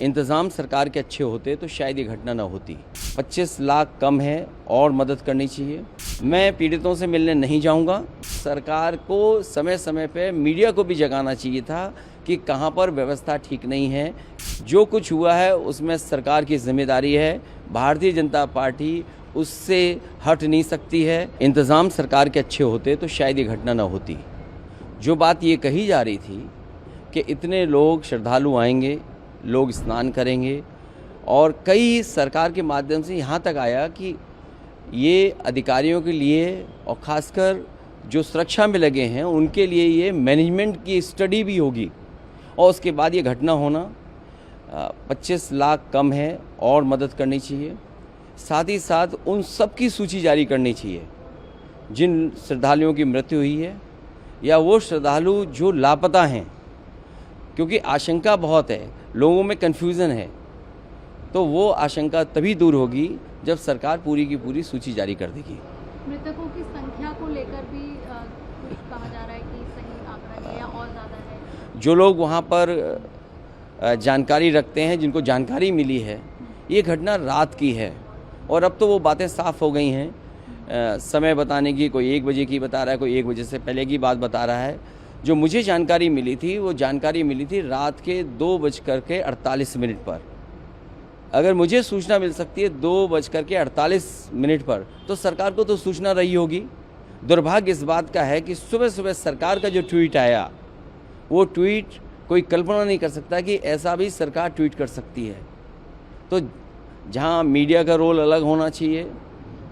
इंतज़ाम सरकार के अच्छे होते तो शायद ये घटना न होती। 25 लाख कम है और मदद करनी चाहिए। मैं पीड़ितों से मिलने नहीं जाऊंगा। सरकार को समय समय पे मीडिया को भी जगाना चाहिए था कि कहां पर व्यवस्था ठीक नहीं है। जो कुछ हुआ है उसमें सरकार की जिम्मेदारी है। भारतीय जनता पार्टी उससे हट नहीं सकती है। इंतज़ाम सरकार के अच्छे होते तो शायद ये घटना न होती। जो बात ये कही जा रही थी कि इतने लोग श्रद्धालु आएंगे, लोग स्नान करेंगे, और कई सरकार के माध्यम से यहाँ तक आया कि ये अधिकारियों के लिए और ख़ासकर जो सुरक्षा में लगे हैं उनके लिए ये मैनेजमेंट की स्टडी भी होगी, और उसके बाद ये घटना होना 25 लाख कम है और मदद करनी चाहिए। साथ ही साथ उन सब की सूची जारी करनी चाहिए जिन श्रद्धालुओं की मृत्यु हुई है या वो श्रद्धालु जो लापता हैं, क्योंकि आशंका बहुत है, लोगों में कन्फ्यूज़न है। तो वो आशंका तभी दूर होगी जब सरकार पूरी की पूरी सूची जारी कर देगी। मृतकों की संख्या को लेकर भी कुछ कहा जा रहा है कि सही आंकड़ा नहीं है या और ज़्यादा है। जो लोग वहाँ पर जानकारी रखते हैं, जिनको जानकारी मिली है, ये घटना रात की है और अब तो वो बातें साफ़ हो गई हैं। समय बताने की, कोई 1 बजे की बता रहा है, कोई 1 बजे से पहले की बात बता रहा है। जो मुझे जानकारी मिली थी वो जानकारी मिली थी रात के 2:48 पर। अगर मुझे सूचना मिल सकती है 2:48 पर, तो सरकार को तो सूचना रही होगी। दुर्भाग्य इस बात का है कि सुबह सुबह सरकार का जो ट्वीट आया, वो ट्वीट कोई कल्पना नहीं कर सकता कि ऐसा भी सरकार ट्वीट कर सकती है। तो जहां मीडिया का रोल अलग होना चाहिए,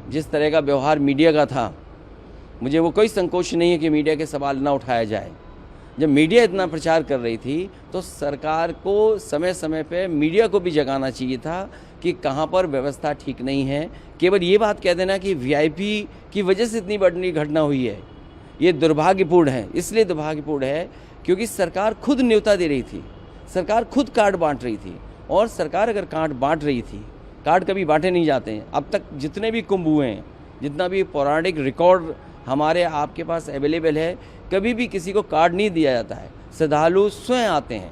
जिस तरह का व्यवहार मीडिया का था, मुझे वो कोई संकोच नहीं है कि मीडिया के सवाल ना उठाया जाए। जब मीडिया इतना प्रचार कर रही थी तो सरकार को समय समय पे मीडिया को भी जगाना चाहिए था कि कहां पर व्यवस्था ठीक नहीं है। केवल ये बात कह देना कि वीआईपी की वजह से इतनी बड़ी घटना हुई है, ये दुर्भाग्यपूर्ण है। इसलिए दुर्भाग्यपूर्ण है क्योंकि सरकार खुद न्योता दे रही थी, सरकार खुद कार्ड बांट रही थी। और सरकार अगर कार्ड बांट रही थी, कार्ड कभी बांटे नहीं जाते हैं। अब तक जितने भी कुंभ हुए हैं, जितना भी पौराणिक रिकॉर्ड हमारे आपके पास अवेलेबल है, कभी भी किसी को कार्ड नहीं दिया जाता है। श्रद्धालु स्वयं आते हैं,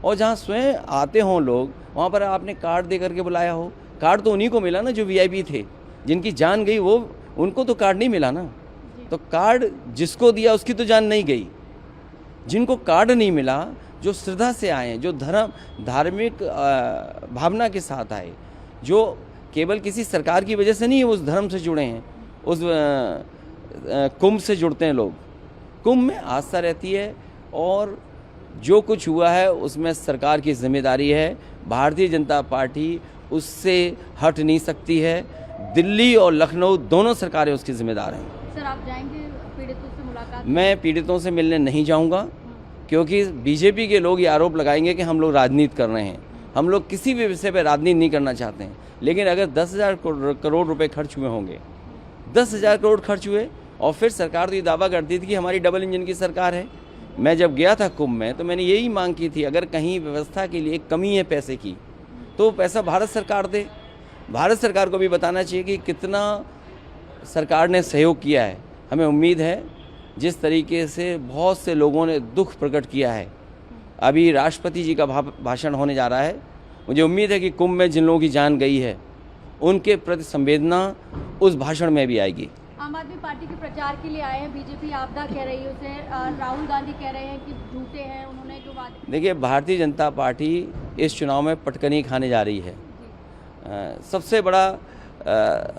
और जहाँ स्वयं आते हों लोग, वहाँ पर आपने कार्ड दे करके बुलाया हो। कार्ड तो उन्हीं को मिला ना जो वीआईपी थे, जिनकी जान गई वो, उनको तो कार्ड नहीं मिला ना। तो कार्ड जिसको दिया उसकी तो जान नहीं गई। जिनको कार्ड नहीं मिला, जो श्रद्धा से आए, जो धार्मिक भावना के साथ आए, जो केवल किसी सरकार की वजह से नहीं है, उस धर्म से जुड़े हैं, उस कुंभ से जुड़ते हैं लोग। कुंभ में आस्था रहती है, और जो कुछ हुआ है उसमें सरकार की जिम्मेदारी है। भारतीय जनता पार्टी उससे हट नहीं सकती है। दिल्ली और लखनऊ दोनों सरकारें उसकी जिम्मेदार हैं। सर, आप जाएंगे पीड़ितों से मुलाकात? मैं पीड़ितों से मिलने नहीं जाऊंगा, क्योंकि बीजेपी के लोग ये आरोप लगाएंगे कि हम लोग राजनीति कर रहे हैं। हम लोग किसी भी विषय पर राजनीति नहीं करना चाहते हैं। लेकिन अगर 10,000 करोड़ रुपए खर्च हुए होंगे, 10,000 करोड़ खर्च हुए, और फिर सरकार तो ये दावा करती थी कि हमारी डबल इंजन की सरकार है। मैं जब गया था कुंभ में तो मैंने यही मांग की थी, अगर कहीं व्यवस्था के लिए कमी है पैसे की, तो पैसा भारत सरकार दे। भारत सरकार को भी बताना चाहिए कि कितना सरकार ने सहयोग किया है। हमें उम्मीद है, जिस तरीके से बहुत से लोगों ने दुख प्रकट किया है, अभी राष्ट्रपति जी का भाषण होने जा रहा है, मुझे उम्मीद है कि कुंभ में जिन लोगों की जान गई है उनके प्रति संवेदना उस भाषण में भी आएगी। आम आदमी पार्टी के प्रचार के लिए आए हैं, बीजेपी आपदा कह रही है उसे, राहुल गांधी कह रहे हैं कि झूठे हैं, उन्होंने जो बात। देखिए, भारतीय जनता पार्टी इस चुनाव में पटकनी खाने जा रही है। सबसे बड़ा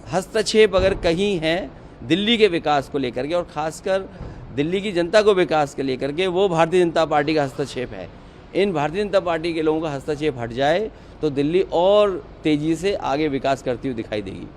हस्तक्षेप अगर कहीं है दिल्ली के विकास को लेकर के, और ख़ासकर दिल्ली की जनता को विकास के लेकर के, वो भारतीय जनता पार्टी का हस्तक्षेप है। इन भारतीय जनता पार्टी के लोगों का हस्तक्षेप हट जाए तो दिल्ली और तेज़ी से आगे विकास करती हुई दिखाई देगी।